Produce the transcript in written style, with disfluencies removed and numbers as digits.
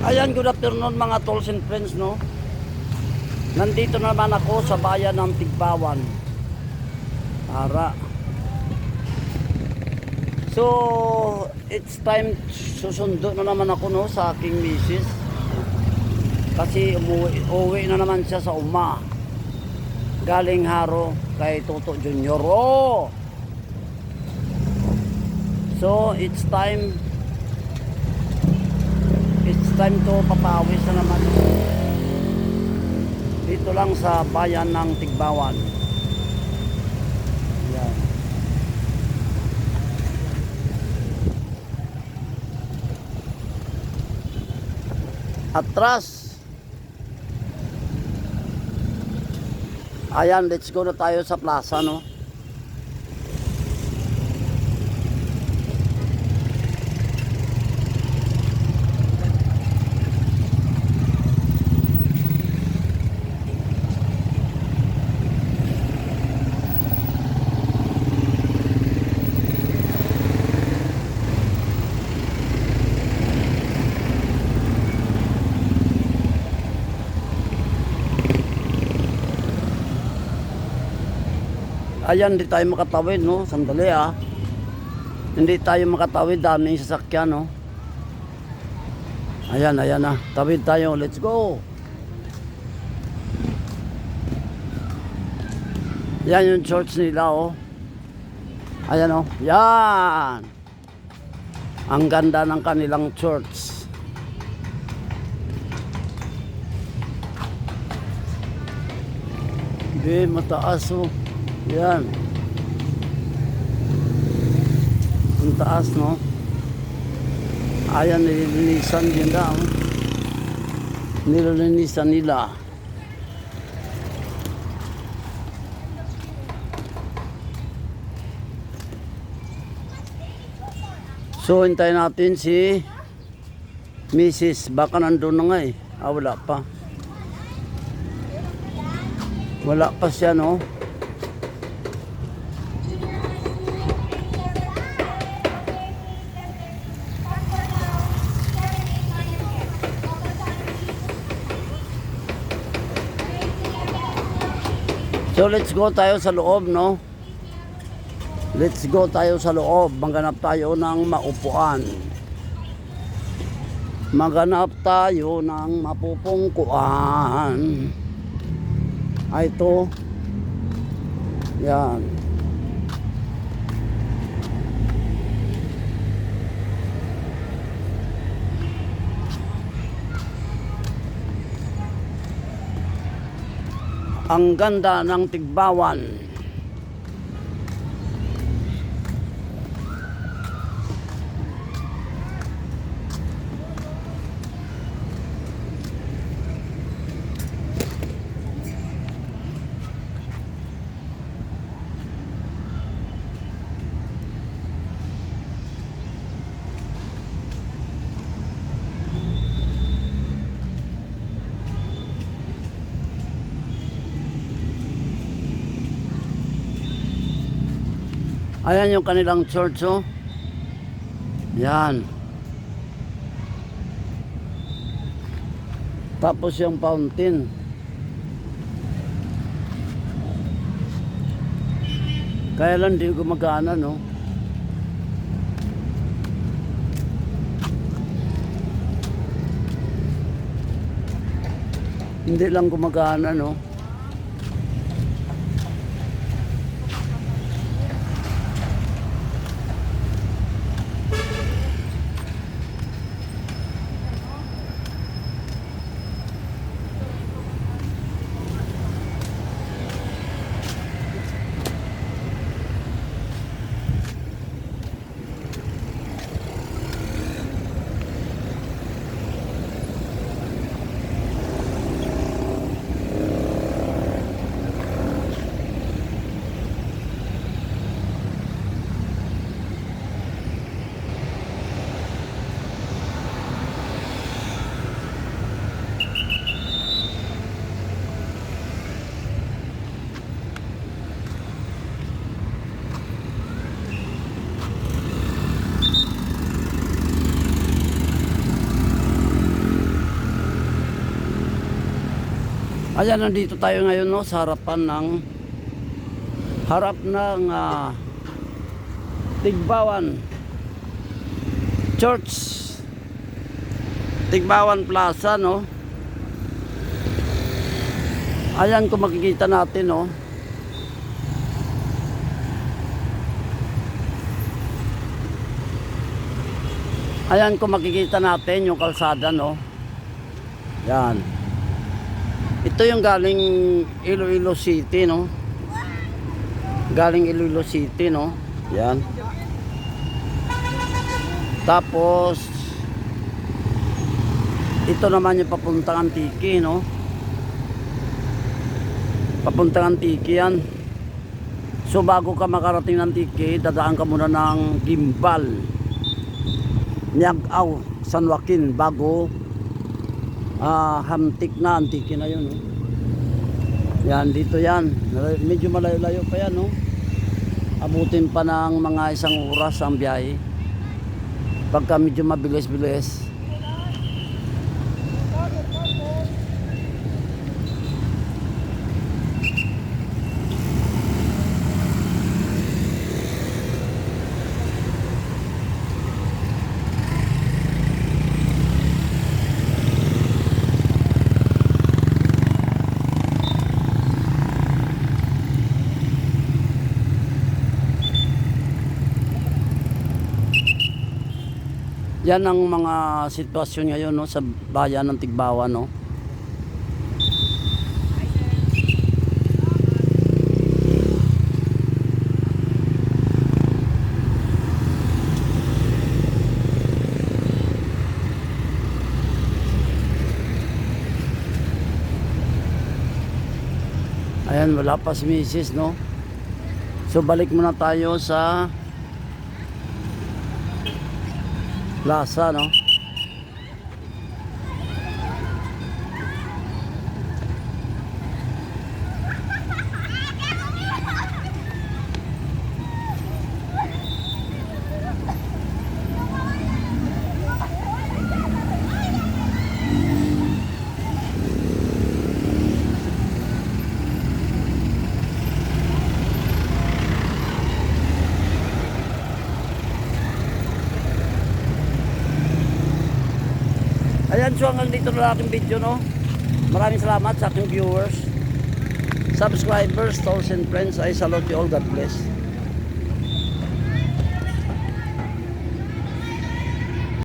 Ayan, good afternoon mga tolls and friends, no? Nandito naman ako sa bayan ng Tigbawan. So, it's time susundo na naman ako, no, sa aking misis. Kasi uuwi na naman siya sa uma. Galing Haro kay Toto Junior. Oh! So, it's time to papawis na naman dito lang sa bayan ng Tigbawan. Yan. Atras. Ayan, let's go na tayo sa plaza, no? Ayan, hindi tayo makatawid, no? Sandali, ah. Hindi tayo makatawid, daming sasakyan, no? Ayan, ayan na. Tawid tayo, let's go. Yan yung church nila, oh. Ayan, oh. Yan. Ang ganda ng kanilang church. Di, mataas, oh. Yan. Ang taas, no? Ayan, nililinisan yun daw. Nililinisan nila. So, hintayin natin si Mrs. Baka nandun na nga, eh. Wala pa. Wala pa siya, no? So let's go tayo sa loob, no? Let's go tayo sa loob. Maghanap tayo ng maupuan. Maghanap tayo ng mapupungkuan. Ay, ito. Yan. Ang ganda ng Tigbawan. Ayan yung kanilang church, oh. Yan. Tapos yung fountain. Kaya lang di gumagana, no? Hindi lang gumagana, no? Ayan, nandito tayo ngayon no, sa harapan ng Tigbawan Church, Tigbawan Plaza no. Ayan kung makikita natin no. Ayan kung makikita natin yung kalsada no. Yan. Ito yung galing Iloilo City no. Galing Iloilo City no. Yan. Tapos ito naman yung papuntang Antique no. Papuntang Antique yan. So bago ka makarating ng Antique, dadaan ka muna ng Gimbal, Niagaw, San Joaquin bago Hamtik na, Antique na yun no? Yan, dito yan. Medyo malayo-layo pa yan no? Abutin pa ng mga 1 oras ang biyahe pagka medyo mabilis-bilis. Yan ang mga sitwasyon ngayon no, sa bayan ng Tigbawan no. Ayan, wala pa si Mrs. no. So balik muna tayo sa plaza no. Ayan, so hanggang dito na aking video no. Maraming salamat sa aking viewers, subscribers, tolls and friends. I salute you all. God bless.